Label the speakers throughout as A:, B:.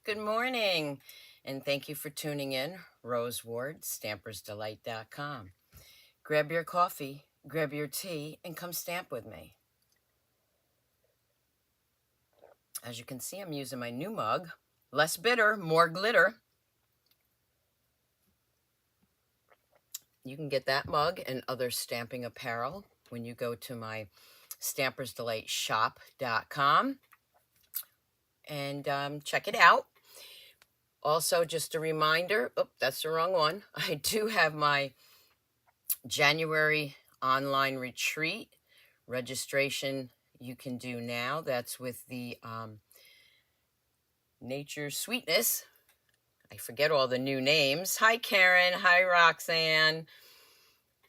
A: Good morning, and thank you for tuning in. Rose Ward, Stampersdelight.com. Grab your coffee, grab your tea, and come stamp with me. As you can see, I'm using my new mug. Less bitter, more glitter. You can get that mug and other stamping apparel when you go to my Stampersdelightshop.com and check it out. Also, just a reminder, that's the wrong one. I do have my January online retreat registration you can do now. That's with the Nature Sweetness. I forget all the new names. Hi, Karen. Hi, Roxanne.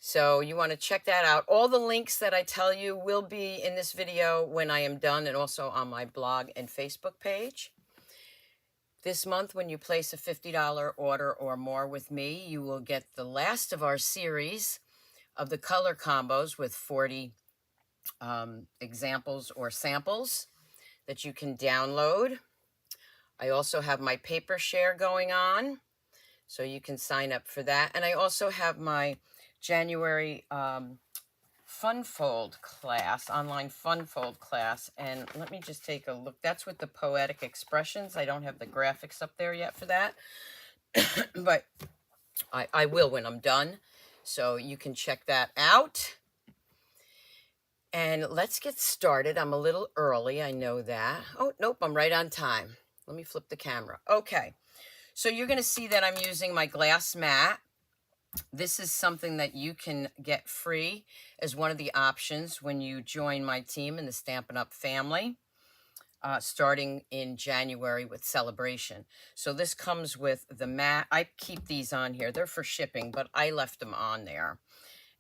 A: So you want to check that out. All the links that I tell you will be in this video when I am done, and also on my blog and Facebook page. This month, when you place a $50 order or more with me, you will get the last of our series of the color combos with 40 examples or samples that you can download. I also have my paper share going on, so you can sign up for that. And I also have my January Fun Fold class, online Fun Fold class. And let me just take a look. That's with the poetic expressions. I don't have the graphics up there yet for that, but I will when I'm done. So you can check that out. And let's get started. I'm a little early, I know that. Oh, nope, I'm right on time. Let me flip the camera. Okay, so you're going to see that I'm using my glass mat. This is something that you can get free as one of the options when you join my team in the Stampin' Up! Family, starting in January with Celebration. So this comes with the mat. I keep these on here. They're for shipping, but I left them on there.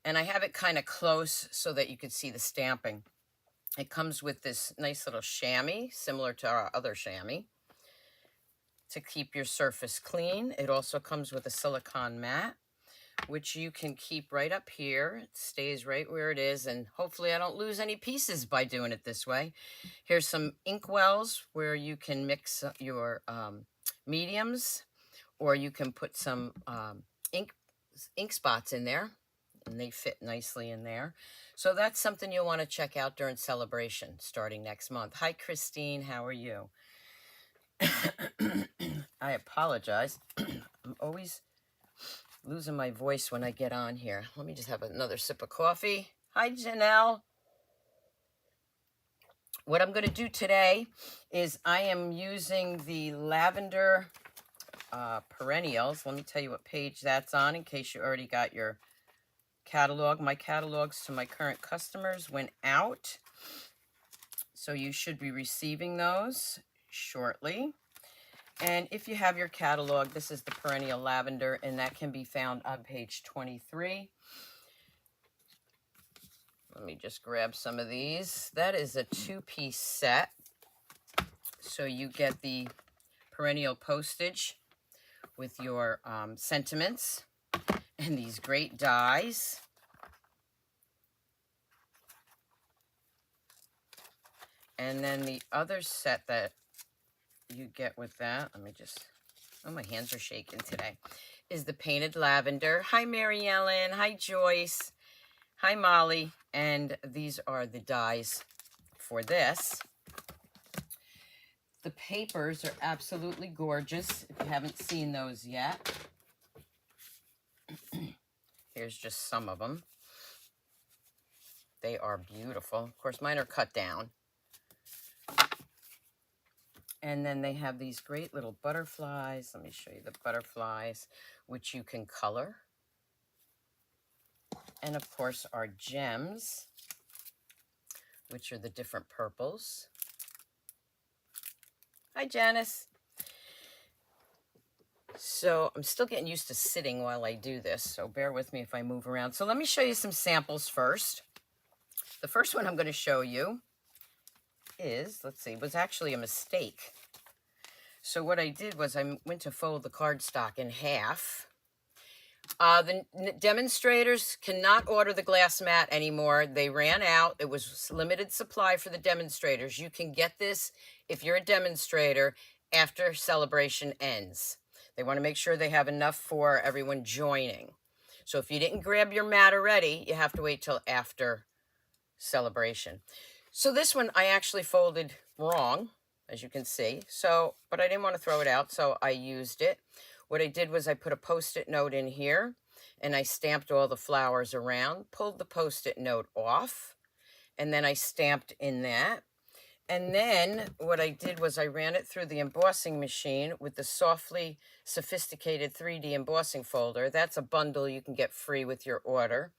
A: And I have it kind of close so that you can see the stamping. It comes with this nice little chamois, similar to our other chamois, to keep your surface clean. It also comes with a silicone mat, which you can keep right up here. It stays right where it is, and hopefully I don't lose any pieces by doing it this way. Here's some ink wells where you can mix your mediums, or you can put some ink spots in there, and they fit nicely in there. So that's something you'll want to check out during Celebration starting next month. Hi, Christine. How are you? I apologize. I'm always losing my voice when I get on here. Let me just have another sip of coffee. Hi, Janelle. What I'm going to do today is I am using the Lavender Perennials. Let me tell you what page that's on in case you already got your catalog. My catalogs to my current customers went out, so you should be receiving those shortly. And if you have your catalog, this is the Perennial Lavender, and that can be found on page 23. Let me just grab some of these. That is a 2-piece set. So you get the perennial postage with your sentiments and these great dies. And then the other set that you get with that, let me just, oh, my hands are shaking today, is the Painted Lavender. Hi, Mary Ellen. Hi, Joyce. Hi, Molly. And these are the dies for this. The papers are absolutely gorgeous if you haven't seen those yet. Here's just some of them. They are beautiful. Of course, mine are cut down. And then they have these great little butterflies. Let me show you the butterflies, which you can color. And of course, our gems, which are the different purples. Hi, Janice. So I'm still getting used to sitting while I do this, so bear with me if I move around. So let me show you some samples first. The first one I'm going to show you is, let's see, was actually a mistake. So what I did was I went to fold the cardstock in half. The demonstrators cannot order the glass mat anymore. They ran out. It was limited supply for the demonstrators. You can get this if you're a demonstrator after celebration ends. They want to make sure they have enough for everyone joining. So if you didn't grab your mat already, you have to wait till after celebration. So this one I actually folded wrong, as you can see. So, but I didn't want to throw it out, so I used it. What I did was I put a Post-it note in here, and I stamped all the flowers around, pulled the Post-it note off, and then I stamped in that. And then what I did was I ran it through the embossing machine with the Softly Sophisticated 3D embossing folder. That's a bundle you can get free with your order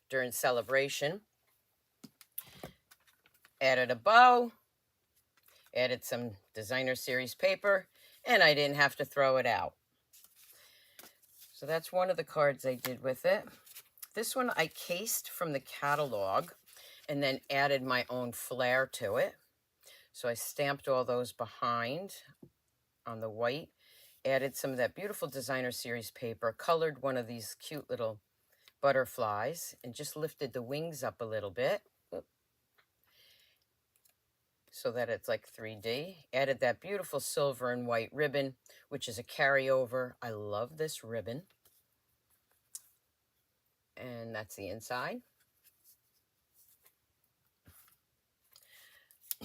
A: during celebration. Added a bow, added some designer series paper, and I didn't have to throw it out. So that's one of the cards I did with it. This one I cased from the catalog and then added my own flair to it. So I stamped all those behind on the white, added some of that beautiful designer series paper, colored one of these cute little butterflies, and just lifted the wings up a little bit so that it's like 3D. Added that beautiful silver and white ribbon, which is a carryover. I love this ribbon. And that's the inside.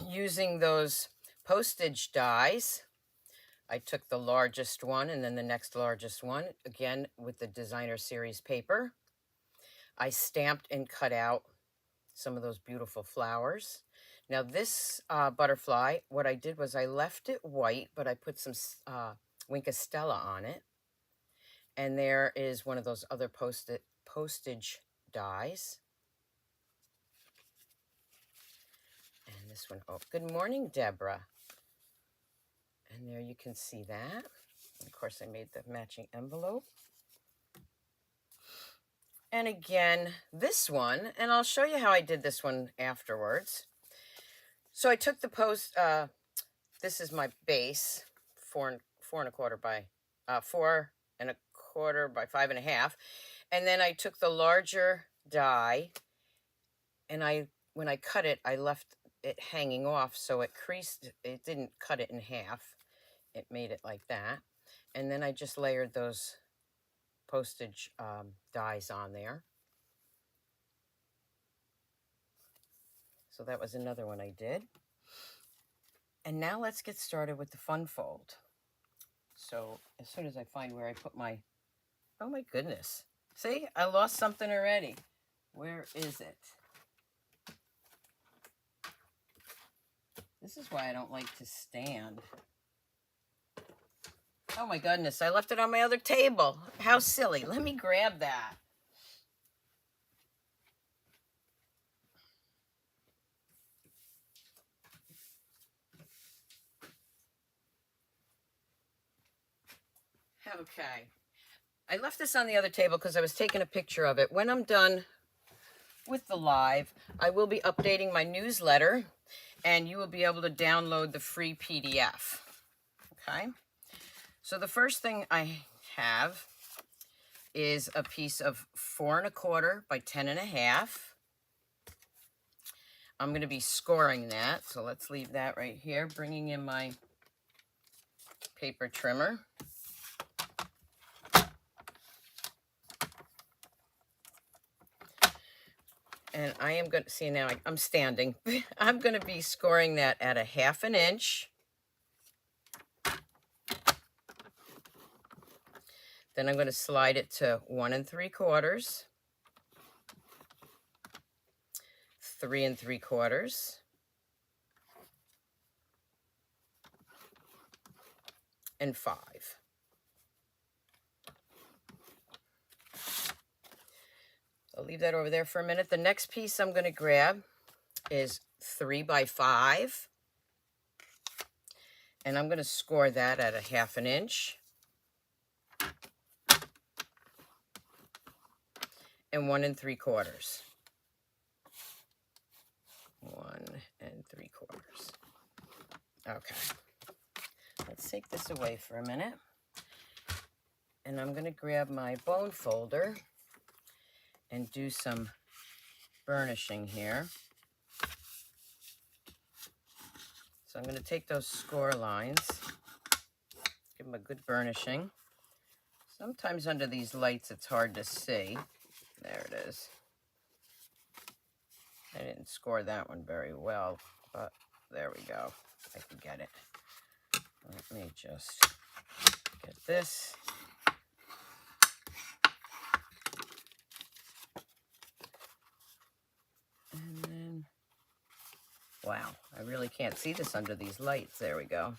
A: Using those postage dies, I took the largest one and then the next largest one, again with the designer series paper. I stamped and cut out some of those beautiful flowers. Now this butterfly, what I did was I left it white, but I put some Winkostella on it. And there is one of those other postage dies. And this one, oh, good morning, Deborah. And there you can see that. And of course, I made the matching envelope. And again, this one, and I'll show you how I did this one afterwards. So I took the this is my base, 4.25 by 4.25 by 5.5. And then I took the larger die, and when I cut it, I left it hanging off, so it creased. It didn't cut it in half. It made it like that. And then I just layered those postage dies on there. So that was another one I did. And now let's get started with the fun fold. So as soon as I find where I put my, oh my goodness. See, I lost something already. Where is it? This is why I don't like to stand. Oh my goodness, I left it on my other table. How silly. Let me grab that. Okay. I left this on the other table because I was taking a picture of it. When I'm done with the live, I will be updating my newsletter, and you will be able to download the free PDF. Okay? So the first thing I have is a piece of 4.25 by 10.5. I'm going to be scoring that, so let's leave that right here. Bringing in my paper trimmer. And I am going to, see now I'm standing. I'm going to be scoring that at 1/2 inch. Then I'm going to slide it to 1 3/4, 3 3/4, and 5. I'll leave that over there for a minute. The next piece I'm going to grab is 3 by 5. And I'm going to score that at 1/2 inch. And 1 3/4. 1 3/4. Okay. Let's take this away for a minute. And I'm going to grab my bone folder and do some burnishing here. So I'm going to take those score lines Give them a good burnishing. Sometimes under these lights it's hard to see. There it is. I didn't score that one very well, but there we go. I can get it. Let me just get this. And then, wow, I really can't see this under these lights. There we go.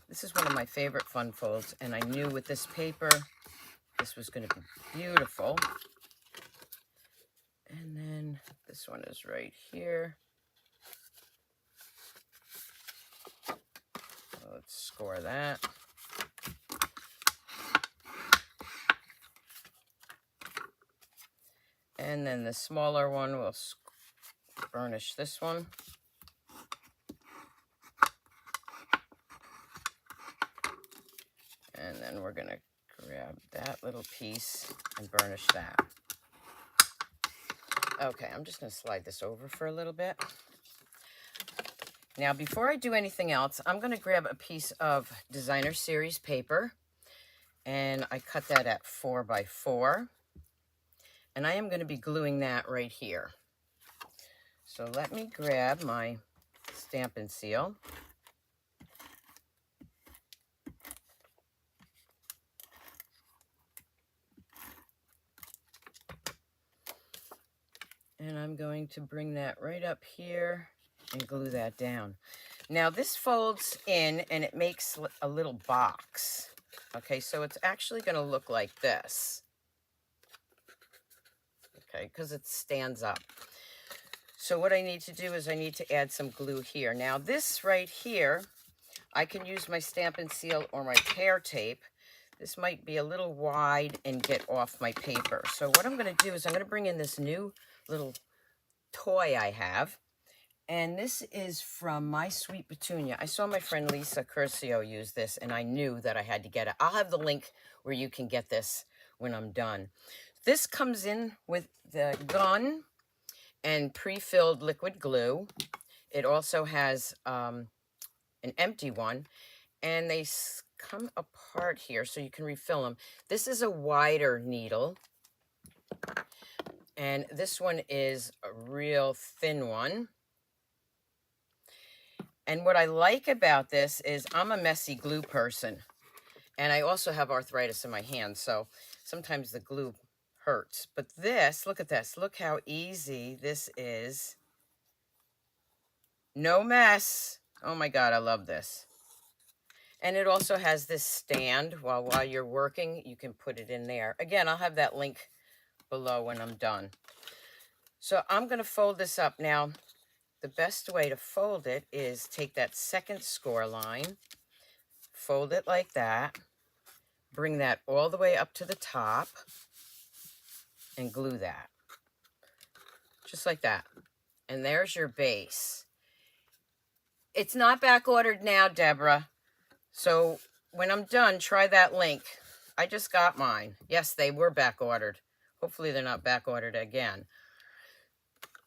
A: This is one of my favorite fun folds, and I knew with this paper, this was going to be beautiful. And then this one is right here. Let's score that. And then the smaller one, we'll burnish this one. And then we're going to grab that little piece and burnish that. Okay, I'm just going to slide this over for a little bit. Now, before I do anything else, I'm going to grab a piece of designer series paper, and I cut that at 4 by 4, and I am going to be gluing that right here. So let me grab my stamp and seal. And I'm going to bring that right up here and glue that down. Now this folds in and it makes a little box. Okay, so it's actually going to look like this. Okay, because it stands up. So what I need to do is I need to add some glue here. Now this right here, I can use my stamp and seal or my tear tape. This might be a little wide and get off my paper. So what I'm going to do is I'm going to bring in this new little toy I have. And this is from My Sweet Petunia. I saw my friend Lisa Curcio use this, and I knew that I had to get it. I'll have the link where you can get this when I'm done. This comes in with the gun and pre-filled liquid glue. It also has an empty one, and they come apart here so you can refill them. This is a wider needle, and this one is a real thin one. And what I like about this is I'm a messy glue person, and I also have arthritis in my hands, so sometimes the glue hurts. But this, look at this. Look how easy this is. No mess. Oh my God, I love this. And it also has this stand while you're working, you can put it in there. Again, I'll have that link below when I'm done. So I'm going to fold this up. Now, the best way to fold it is take that second score line, fold it like that, bring that all the way up to the top, and glue that. Just like that. And there's your base. It's not back ordered now, Deborah. So when I'm done, try that link. I just got mine. Yes, they were back ordered. Hopefully they're not back ordered again.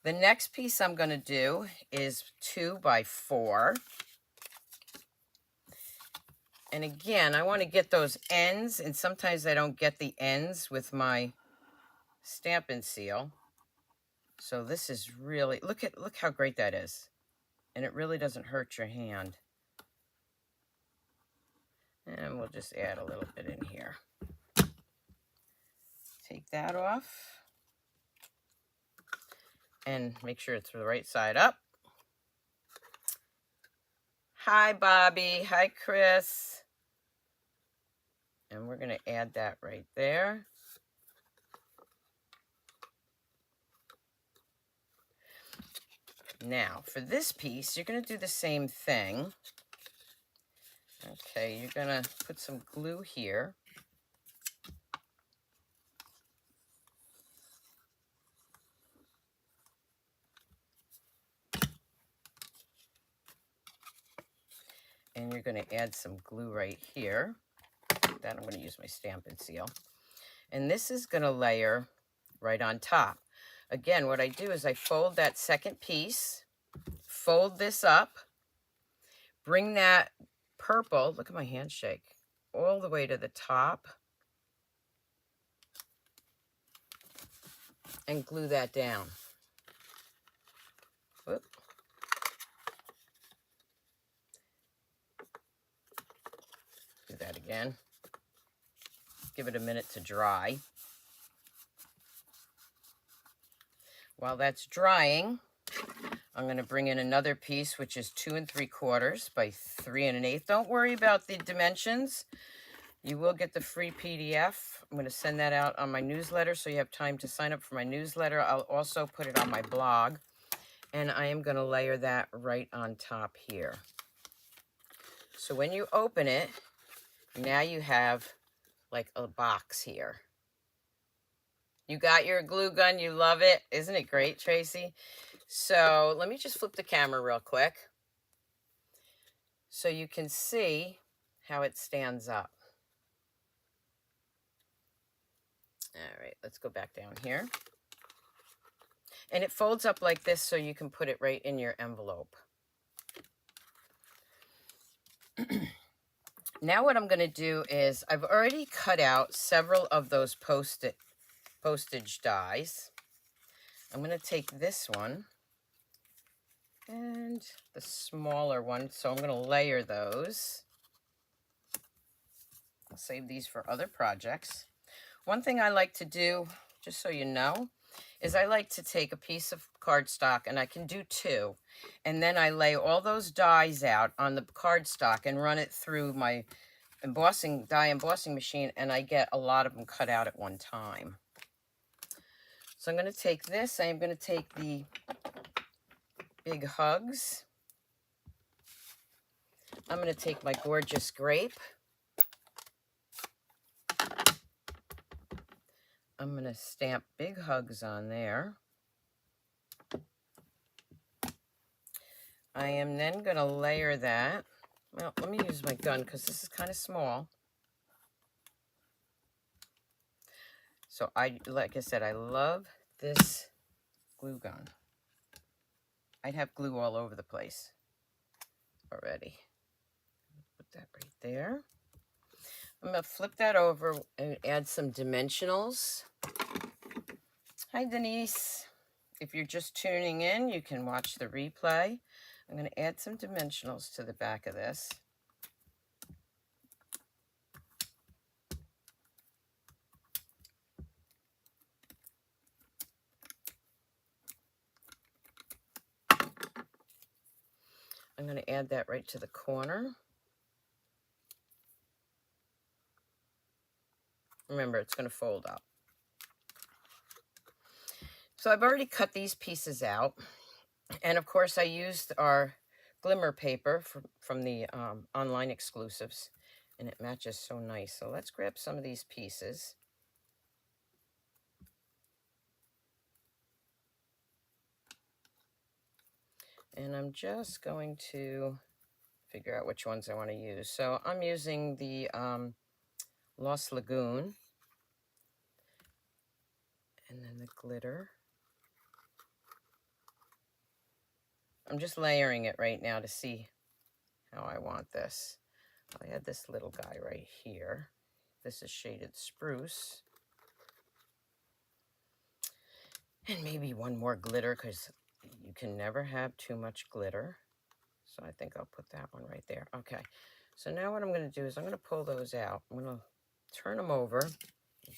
A: The next piece I'm going to do is 2 by 4. And again, I want to get those ends, and sometimes I don't get the ends with my stamp and seal. So this is really, look how great that is. And it really doesn't hurt your hand. And we'll just add a little bit in here. Take that off. And make sure it's the right side up. Hi, Bobby. Hi, Chris. And we're going to add that right there. Now, for this piece, you're going to do the same thing. Okay, you're going to put some glue here. And you're going to add some glue right here. That I'm going to use my stamp and seal. And this is going to layer right on top. Again, what I do is I fold that second piece, fold this up, bring that purple, look at my handshake, all the way to the top and glue that down. Whoop. Do that again. Give it a minute to dry. While that's drying, I'm going to bring in another piece, which is 2 3/4 by 3 1/8. Don't worry about the dimensions. You will get the free PDF. I'm going to send that out on my newsletter, so you have time to sign up for my newsletter. I'll also put it on my blog, and I am going to layer that right on top here. So when you open it, now you have like a box here. You got your glue gun. You love it. Isn't it great, Tracy? So let me just flip the camera real quick so you can see how it stands up. All right, let's go back down here. And it folds up like this so you can put it right in your envelope. Now what I'm going to do is I've already cut out several of those postage dies. I'm going to take this one and the smaller one, so I'm going to layer those. I'll save these for other projects. One thing I like to do, just so you know, is I like to take a piece of cardstock, and I can do 2, and then I lay all those dies out on the cardstock and run it through my die embossing machine, and I get a lot of them cut out at one time. So I'm going to take this. I'm going to take the Big Hugs. I'm going to take my gorgeous grape. I'm going to stamp Big Hugs on there. I am then going to layer that. Well, let me use my gun because this is kind of small. So like I said, I love this glue gun. I'd have glue all over the place already. Put that right there. I'm going to flip that over and add some dimensionals. Hi, Denise. If you're just tuning in, you can watch the replay. I'm going to add some dimensionals to the back of this. I'm going to add that right to the corner. Remember, it's going to fold up. So I've already cut these pieces out. And of course, I used our glimmer paper from the online exclusives. And it matches so nice. So let's grab some of these pieces. And I'm just going to figure out which ones I want to use. So I'm using the Lost Lagoon. And then the glitter. I'm just layering it right now to see how I want this. I had this little guy right here. This is shaded spruce. And maybe one more glitter because you can never have too much glitter. So I think I'll put that one right there. Okay. So now what I'm going to do is I'm going to pull those out. I'm going to turn them over.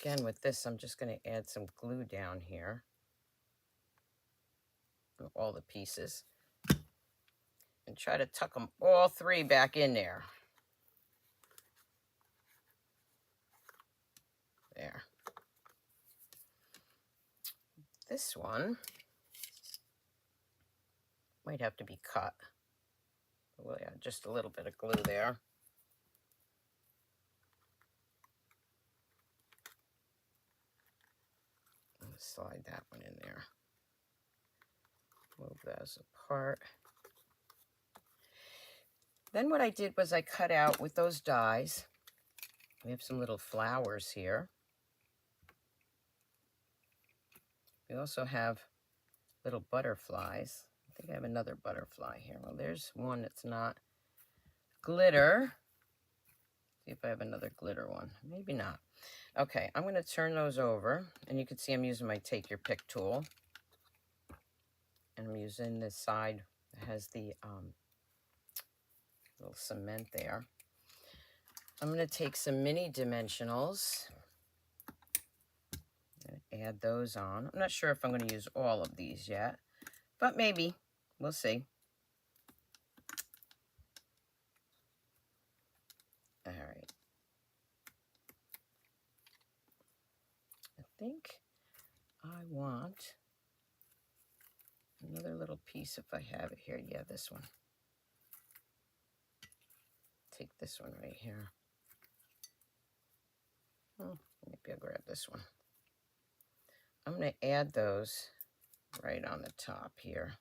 A: Again, with this, I'm just going to add some glue down here. All the pieces. And try to tuck them all 3 back in there. There. This one might have to be cut. We'll add just a little bit of glue there. Slide that one in there. Move those apart. Then what I did was I cut out with those dies. We have some little flowers here. We also have little butterflies. I think I have another butterfly here. Well, there's one that's not glitter. See if I have another glitter one. Maybe not. Okay, I'm going to turn those over, and you can see I'm using my Take Your Pick tool. And I'm using this side that has the little cement there. I'm going to take some mini dimensionals and add those on. I'm not sure if I'm going to use all of these yet, but maybe. We'll see. All right. I think I want another little piece if I have it here. Yeah, this one. Take this one right here. Oh, maybe I'll grab this one. I'm going to add those right on the top here.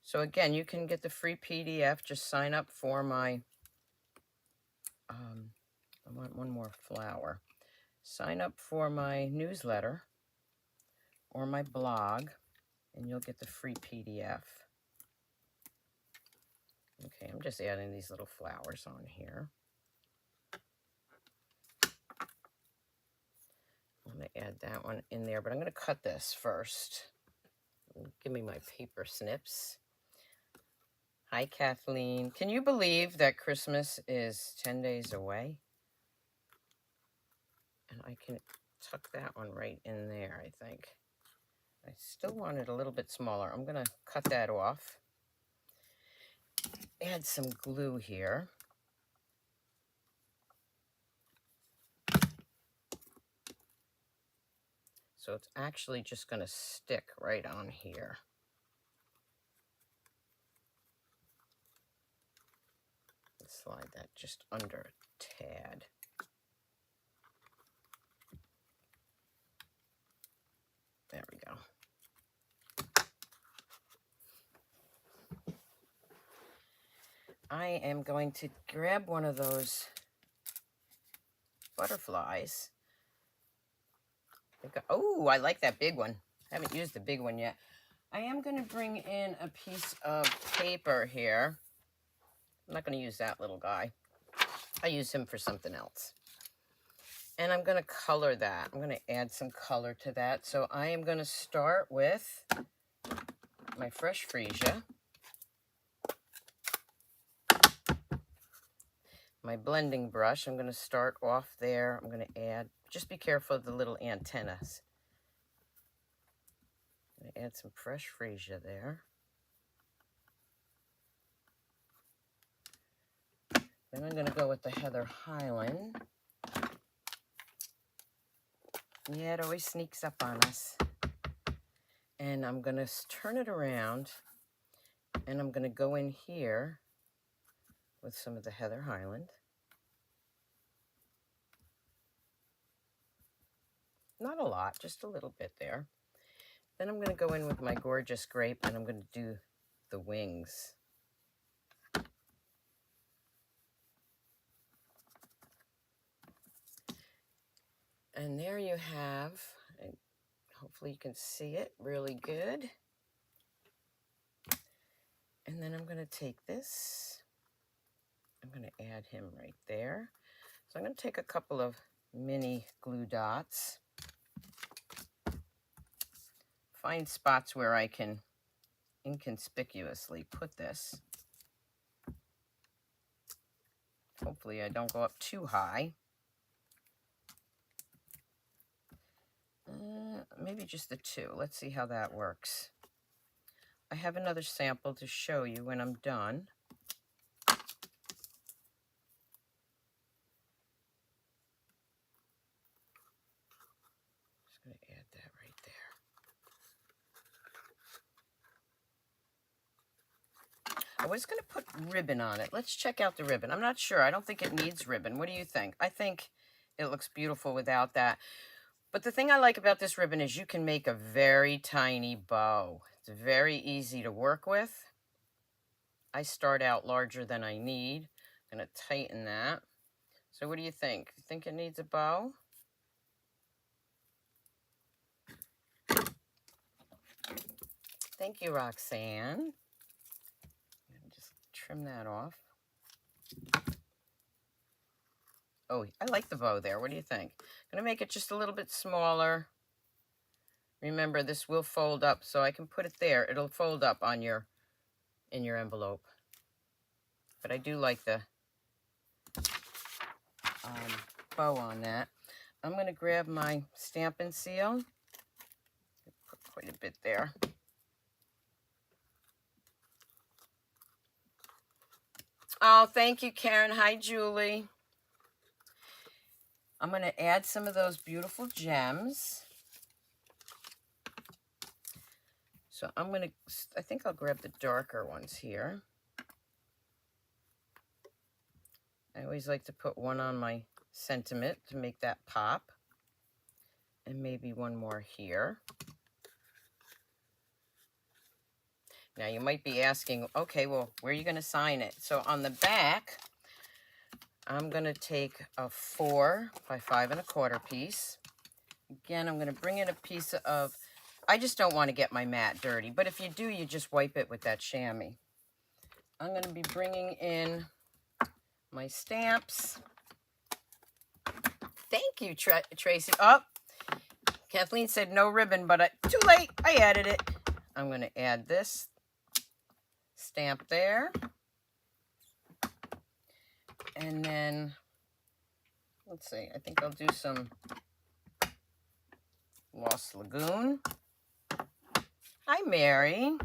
A: So again, you can get the free PDF. Just sign up for my, I want one more flower. Sign up for my newsletter or my blog, and you'll get the free PDF. Okay, I'm just adding these little flowers on here. I'm going to add that one in there, but I'm going to cut this first. Give me my paper snips. Hi, Kathleen. Can you believe that Christmas is 10 days away? And I can tuck that one right in there, I think. I still want it a little bit smaller. I'm going to cut that off. Add some glue here. So it's actually just going to stick right on here. Slide that just under a tad. There we go. I am going to grab one of those butterflies. Oh, I like that big one. I haven't used the big one yet. I am going to bring in a piece of paper here. I'm not going to use that little guy. I use him for something else. And I'm going to color that. I'm going to add some color to that. So I am going to start with my fresh freesia. My blending brush. I'm going to start off there. I'm going to add, just be careful of the little antennas. I'm going to add some fresh freesia there. Then I'm going to go with the Heather Highland. Yeah, it always sneaks up on us. And I'm going to turn it around, and I'm going to go in here with some of the Heather Highland. Not a lot, just a little bit there. Then I'm going to go in with my gorgeous grape, and I'm going to do the wings. And there you have, and hopefully you can see it really good. And then I'm going to take this, I'm going to add him right there. So I'm going to take a couple of mini glue dots, find spots where I can inconspicuously put this. Hopefully I don't go up too high. Maybe just the two. Let's see how that works. I have another sample to show you when I'm done. Just going to add that right there. I was going to put ribbon on it. Let's check out the ribbon. I'm not sure. I don't think it needs ribbon. What do you think? I think it looks beautiful without that. But the thing I like about this ribbon is you can make a very tiny bow. It's very easy to work with. I start out larger than I need. I'm going to tighten that. So what do you think? You think it needs a bow? Thank you, Roxanne. Just trim that off. Oh, I like the bow there. What do you think? I'm going to make it just a little bit smaller. Remember, this will fold up, so I can put it there. It'll fold up on in your envelope. But I do like the bow on that. I'm going to grab my stamp and seal. Put quite a bit there. Oh, thank you, Karen. Hi, Julie. I'm going to add some of those beautiful gems. So I think I'll grab the darker ones here. I always like to put one on my sentiment to make that pop. And maybe one more here. Now you might be asking, okay, well, where are you going to sign it? So on the back, I'm going to take a 4 by 5 1/4 piece. Again, I'm going to bring in a piece of, I just don't want to get my mat dirty, but if you do, you just wipe it with that chamois. I'm going to be bringing in my stamps. Thank you, Tracy. Oh, Kathleen said no ribbon, but too late. I added it. I'm going to add this stamp there. And then, let's see, I think I'll do some Lost Lagoon. Hi, Mary. I'm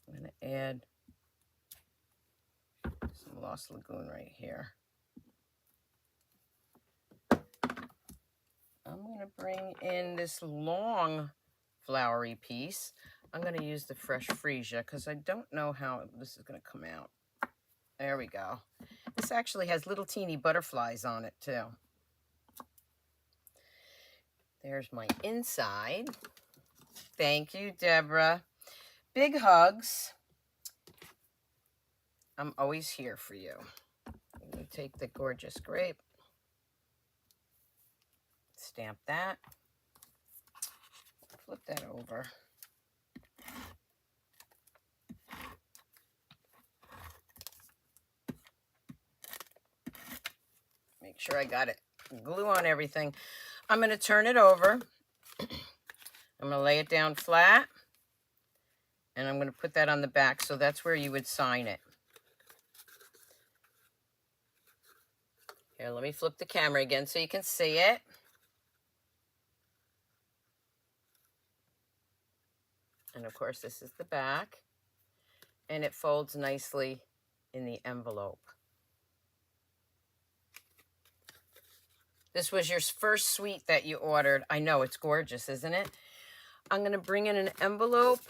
A: going to add some Lost Lagoon right here. I'm going to bring in this long flowery piece. I'm going to use the Fresh Freesia because I don't know how this is going to come out. There we go. This actually has little teeny butterflies on it too. There's my inside. Thank you, Deborah. Big hugs. I'm always here for you. I'm going to take the gorgeous grape. Stamp that. Flip that over. Make sure I got it. Glue on everything. I'm going to turn it over. I'm going to lay it down flat. And I'm going to put that on the back. So that's where you would sign it. Here, let me flip the camera again so you can see it. And of course, this is the back. And it folds nicely in the envelope. This was your first suite that you ordered. I know, it's gorgeous, isn't it? I'm going to bring in an envelope.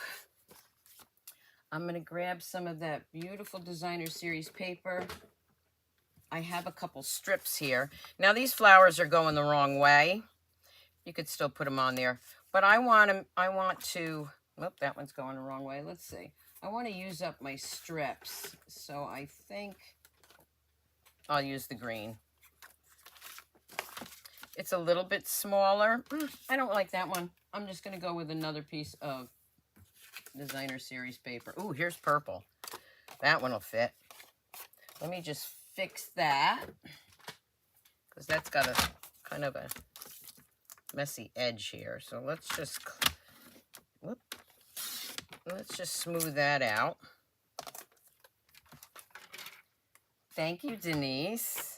A: I'm going to grab some of that beautiful designer series paper. I have a couple strips here. Now, these flowers are going the wrong way. You could still put them on there. But I want to, whoop, that one's going the wrong way. Let's see. I want to use up my strips. So I think I'll use the green. It's a little bit smaller. I don't like that one. I'm just going to go with another piece of designer series paper. Ooh, here's purple. That one will fit. Let me just fix that because that's got a kind of a messy edge here. So let's just smooth that out. Thank you, Denise.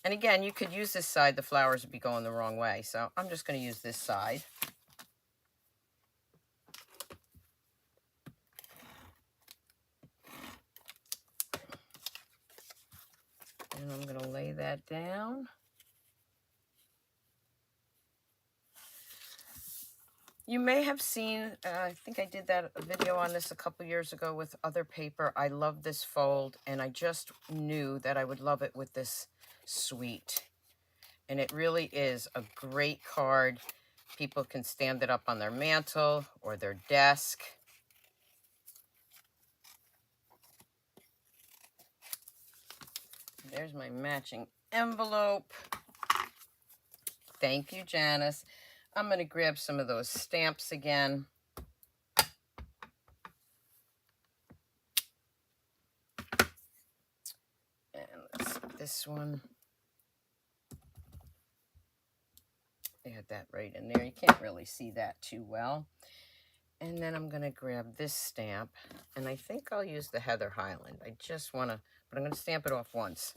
A: And again, you could use this side. The flowers would be going the wrong way. So I'm just going to use this side. And I'm going to lay that down. You may have seen, I think I did a video on this a couple years ago with other paper. I love this fold, and I just knew that I would love it with this suite. And it really is a great card. People can stand it up on their mantle or their desk. There's my matching envelope. Thank you, Janice. I'm going to grab some of those stamps again. this one. Add that right in there. You can't really see that too well. And then I'm going to grab this stamp, and I think I'll use the Heather Highland. I just want to, but I'm going to stamp it off once,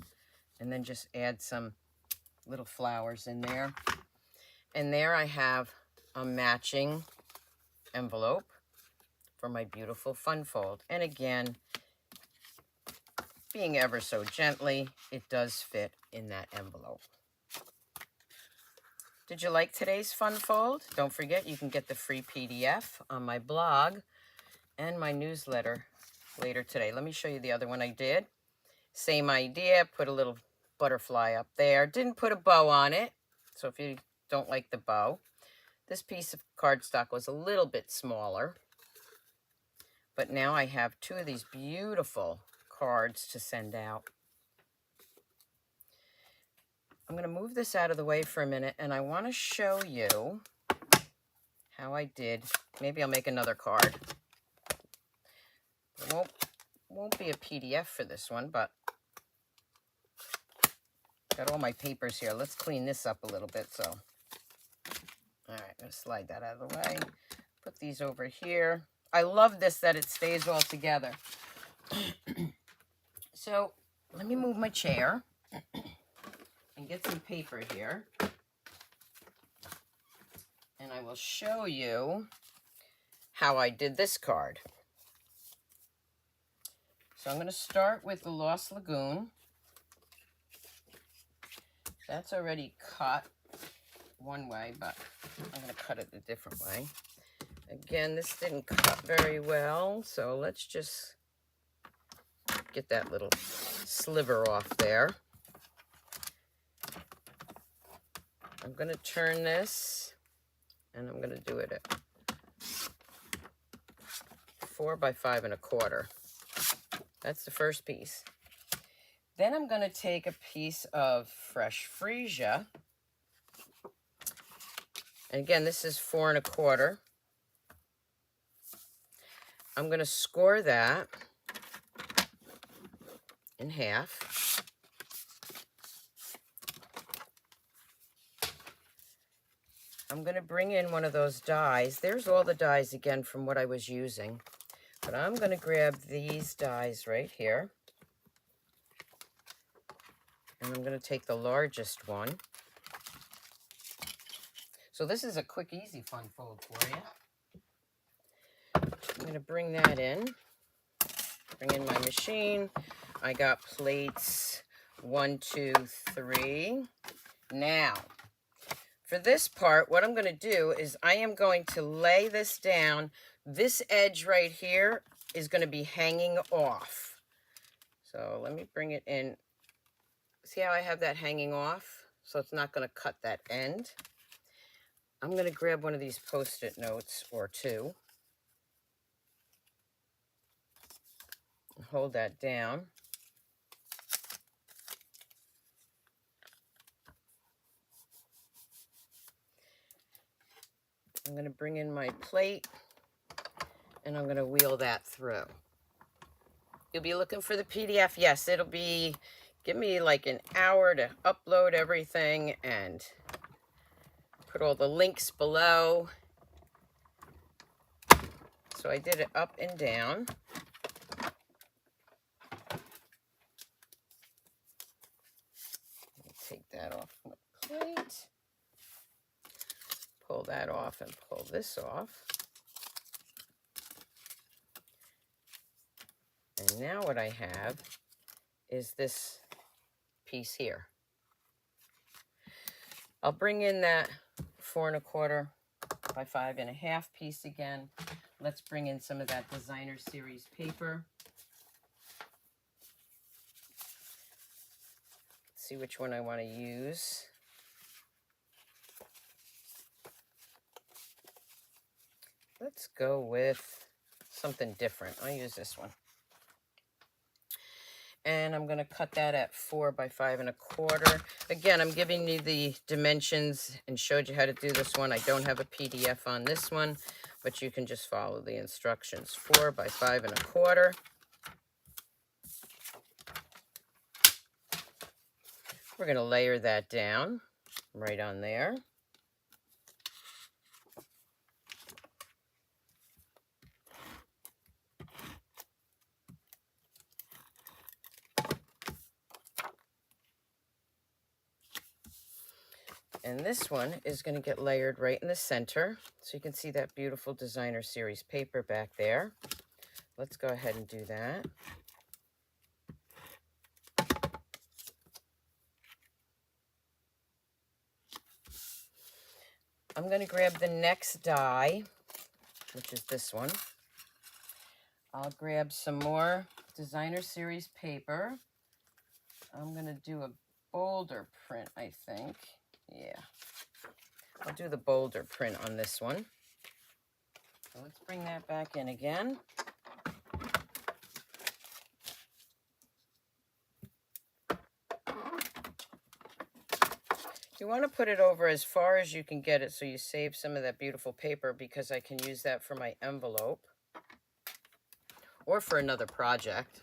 A: and then just add some little flowers in there. And there I have a matching envelope for my beautiful fun fold. And again, being ever so gently, it does fit in that envelope. Did you like today's fun fold? Don't forget, you can get the free PDF on my blog and my newsletter later today. Let me show you the other one I did. Same idea, put a little butterfly up there. Didn't put a bow on it, so if you don't like the bow. This piece of cardstock was a little bit smaller, but now I have two of these beautiful cards to send out. I'm going to move this out of the way for a minute, and I want to show you how I did. Maybe I'll make another card. It won't be a PDF for this one, but got all my papers here. Let's clean this up a little bit. So, all right, I'm going to slide that out of the way. Put these over here. I love this, that it stays all together. So let me move my chair and get some paper here, and I will show you how I did this card. So I'm going to start with the Lost Lagoon. That's already cut one way, but I'm going to cut it a different way. Again, this didn't cut very well, so let's just get that little sliver off there. I'm going to turn this, and I'm going to do it at 4 by 5 1/4. That's the first piece. Then I'm going to take a piece of fresh freesia. And again, this is 4 1/4. I'm going to score that in half. I'm going to bring in one of those dies. There's all the dies again from what I was using. But I'm going to grab these dies right here. And I'm going to take the largest one. So this is a quick, easy fun fold for you. I'm going to bring that in. Bring in my machine. I got plates 1, 2, 3. Now, for this part, what I'm going to do is I am going to lay this down. This edge right here is going to be hanging off. So let me bring it in. See how I have that hanging off? So it's not going to cut that end. I'm going to grab one of these Post-it notes or two. And hold that down. I'm going to bring in my plate, and I'm going to wheel that through. You'll be looking for the PDF. Yes, it'll be, give me like an hour to upload everything and put all the links below. So I did it up and down. Take that off my plate. Pull that off and pull this off. And now what I have is this piece here. I'll bring in that 4 1/4 by 5 1/2 piece again. Let's bring in some of that Designer Series paper. See which one I want to use. Let's go with something different. I'll use this one. And I'm going to cut that at 4 by 5 1/4. Again, I'm giving you the dimensions and showed you how to do this one. I don't have a PDF on this one, but you can just follow the instructions. 4 by 5 1/4. We're going to layer that down right on there. And this one is going to get layered right in the center. So you can see that beautiful designer series paper back there. Let's go ahead and do that. I'm going to grab the next die, which is this one. I'll grab some more designer series paper. I'm going to do a bolder print, I think. Yeah. I'll do the bolder print on this one. So let's bring that back in again. You want to put it over as far as you can get it so you save some of that beautiful paper, because I can use that for my envelope or for another project.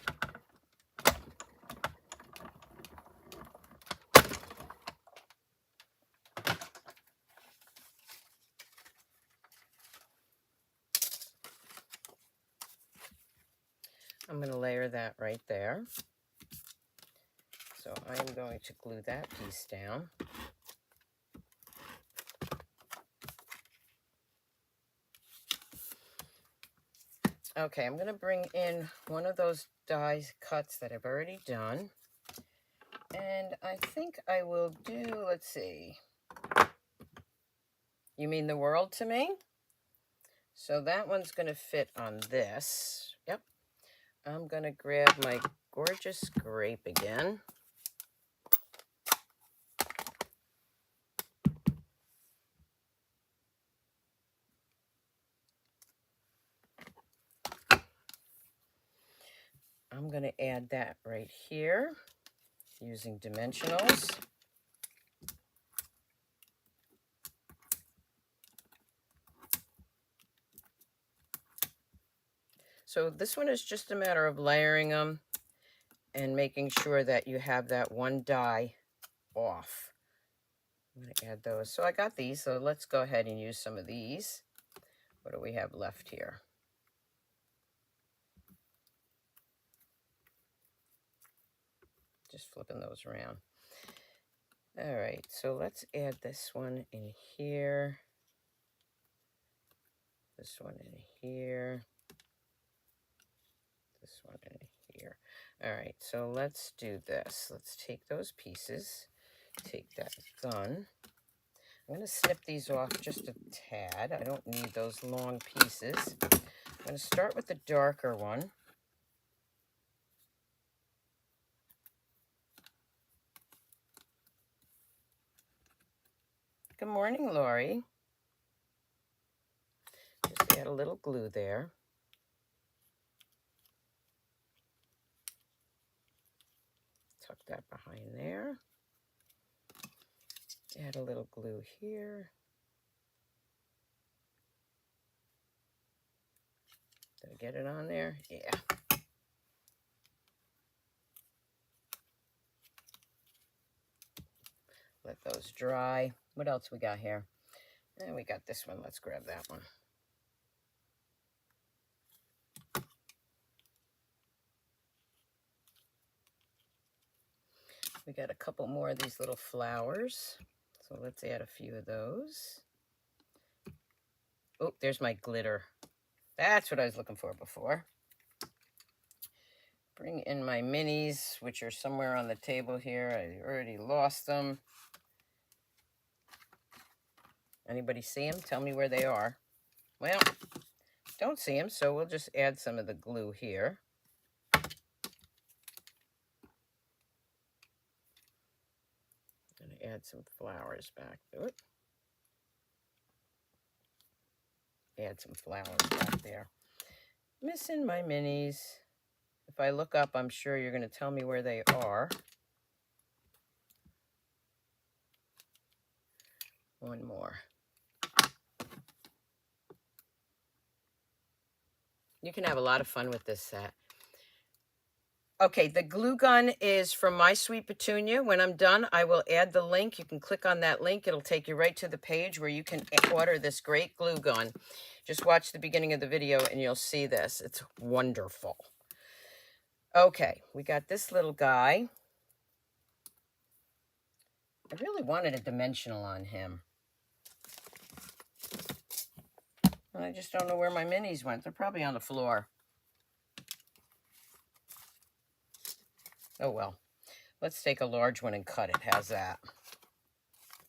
A: I'm going to layer that right there. So I'm going to glue that piece down. Okay, I'm going to bring in one of those die cuts that I've already done. And I think I will do, let's see. You mean the world to me? So that one's going to fit on this. Yep. I'm going to grab my gorgeous grape again. I'm going to add that right here using dimensionals. So this one is just a matter of layering them and making sure that you have that one die off. I'm going to add those. So I got these, so let's go ahead and use some of these. What do we have left here? Just flipping those around. All right, so let's add this one in here. This one in here. This one in here. All right, so let's do this. Let's take those pieces, take that gun. I'm going to snip these off just a tad. I don't need those long pieces. I'm going to start with the darker one. Good morning, Lori. Just add a little glue there. Tuck that behind there. Add a little glue here. Did I get it on there? Yeah. Let those dry. What else we got here? And we got this one. Let's grab that one. We got a couple more of these little flowers. So let's add a few of those. Oh, there's my glitter. That's what I was looking for before. Bring in my minis, which are somewhere on the table here. I already lost them. Anybody see them? Tell me where they are. Well, don't see them, so we'll just add some of the glue here. I'm going to add some flowers back to it. Add some flowers back there. Missing my minis. If I look up, I'm sure you're going to tell me where they are. One more. You can have a lot of fun with this set. Okay, the glue gun is from My Sweet Petunia. When I'm done, I will add the link. You can click on that link. It'll take you right to the page where you can order this great glue gun. Just watch the beginning of the video and you'll see this. It's wonderful. Okay, we got this little guy. I really wanted a dimensional on him. And I just don't know where my minis went. They're probably on the floor. Oh well. Let's take a large one and cut it. How's that?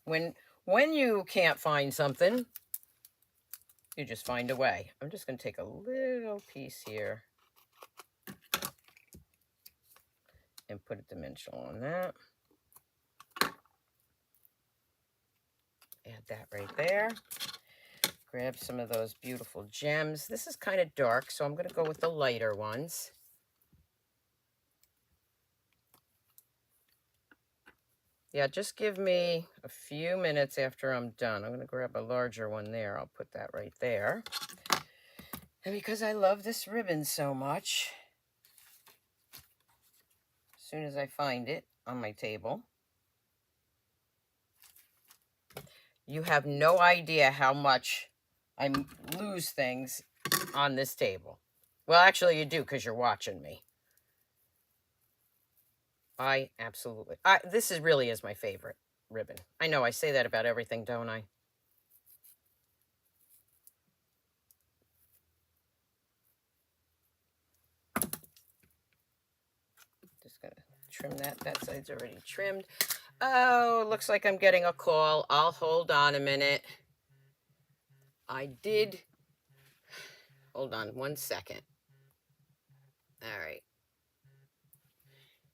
A: When you can't find something, you just find a way. I'm just going to take a little piece here and put a dimensional on that. Add that right there. Grab some of those beautiful gems. This is kind of dark, so I'm going to go with the lighter ones. Yeah, just give me a few minutes after I'm done. I'm going to grab a larger one there. I'll put that right there. And because I love this ribbon so much, as soon as I find it on my table, you have no idea how much I lose things on this table. Well, actually you do because you're watching me. This really is my favorite ribbon. I know I say that about everything, don't I? Just gonna trim that. That side's already trimmed. Oh, looks like I'm getting a call. I'll hold on a minute. Hold on 1 second. All right.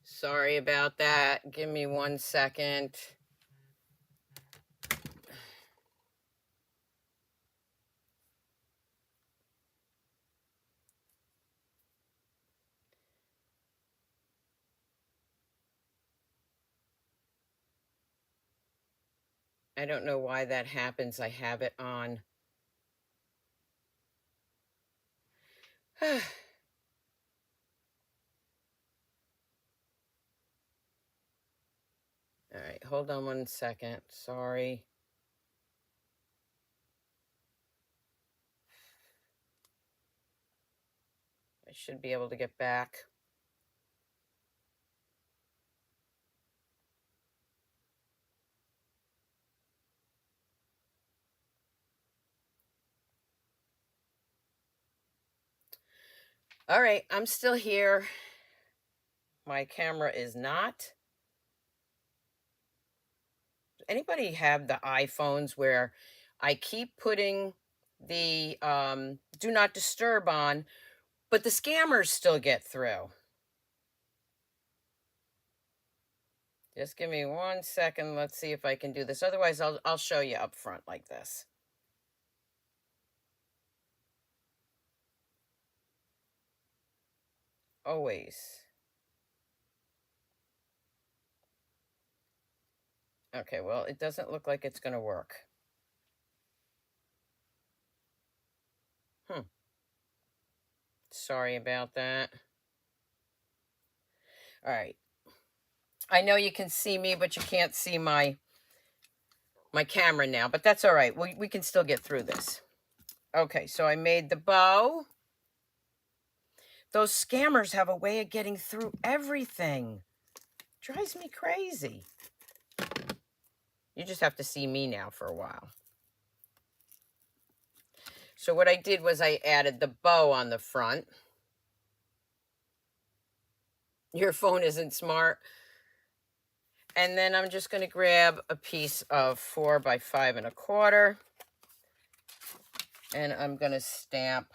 A: Sorry about that. Give me 1 second. I don't know why that happens. I have it on. All right, hold on 1 second. Sorry. I should be able to get back. All right, I'm still here. My camera is not. Anybody have the iPhones where I keep putting the do not disturb on, but the scammers still get through? Just give me 1 second. Let's see if I can do this. Otherwise, I'll show you up front like this. Always. Okay, well, it doesn't look like it's going to work. Sorry about that. All right. I know you can see me, but you can't see my camera now, but that's all right. We can still get through this. Okay, so I made the bow. Those scammers have a way of getting through everything. Drives me crazy. You just have to see me now for a while. So what I did was I added the bow on the front. Your phone isn't smart. And then I'm just going to grab a piece of 4 by 5 1/4. And I'm going to stamp.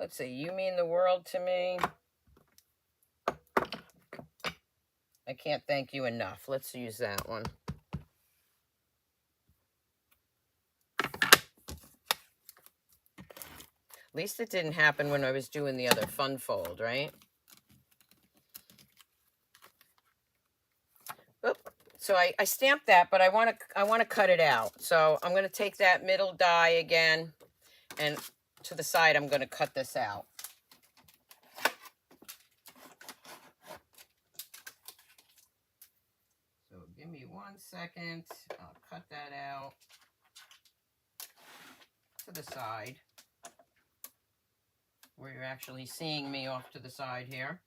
A: Let's see, you mean the world to me. I can't thank you enough. Let's use that one. At least it didn't happen when I was doing the other fun fold, right? Oop. So I stamped that, but I want to cut it out. So I'm going to take that middle die again, and to the side I'm going to cut this out. 1 second. I'll cut that out to the side, where you're actually seeing me off to the side here.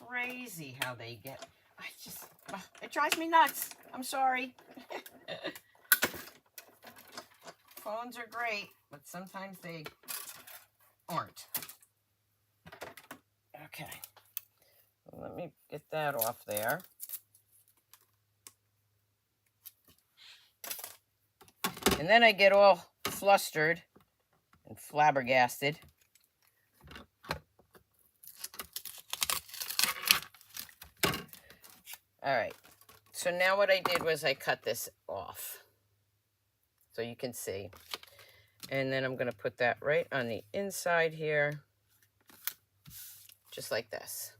A: Crazy how they get, it drives me nuts. I'm sorry. Phones are great, but sometimes they aren't. Okay, let me get that off there. And then I get all flustered and flabbergasted. All right, so now what I did was I cut this off so you can see. And then I'm going to put that right on the inside here, just like this.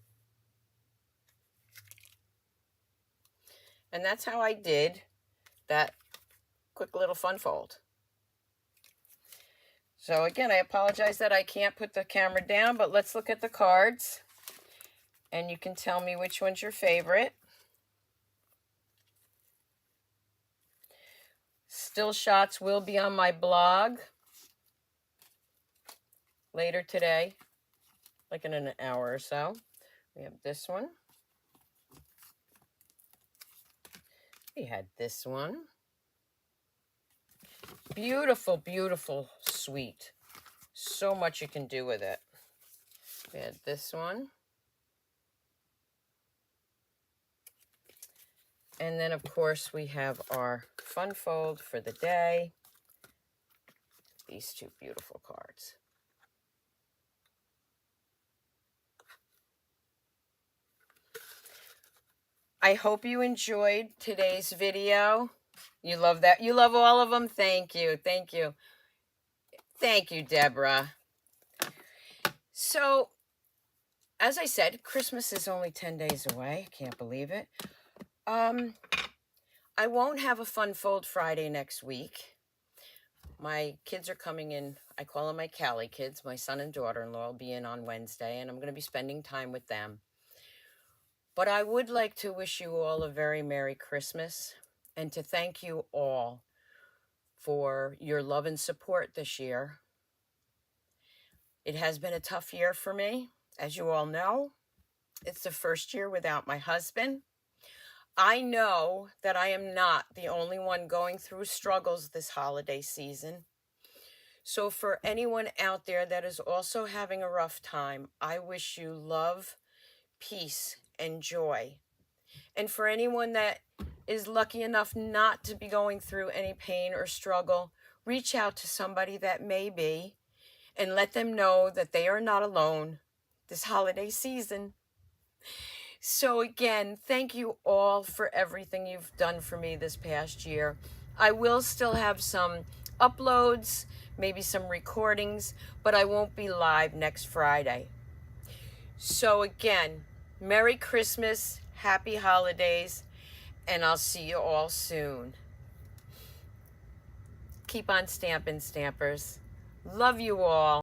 A: And that's how I did that quick little fun fold. So again, I apologize that I can't put the camera down, but let's look at the cards. And you can tell me which one's your favorite. Still shots will be on my blog later today, like in an hour or so. We have this one. We had this one. Beautiful, beautiful, sweet. So much you can do with it. We had this one. And then, of course, we have our fun fold for the day. These two beautiful cards. I hope you enjoyed today's video. You love that? You love all of them? Thank you. Thank you. Thank you, Deborah. So, as I said, Christmas is only 10 days away. Can't believe it. I won't have a Fun Fold Friday next week. My kids are coming in. I call them my Cali kids. My son and daughter-in-law will be in on Wednesday, and I'm going to be spending time with them. But I would like to wish you all a very Merry Christmas and to thank you all for your love and support this year. It has been a tough year for me, as you all know. It's the first year without my husband. I know that I am not the only one going through struggles this holiday season. So for anyone out there that is also having a rough time, I wish you love, peace, and joy. And for anyone that is lucky enough not to be going through any pain or struggle, reach out to somebody that may be and let them know that they are not alone this holiday season. So again, thank you all for everything you've done for me this past year. I will still have some uploads, maybe some recordings, but I won't be live next Friday. So again, Merry Christmas, Happy Holidays, and I'll see you all soon. Keep on stamping, Stampers. Love you all.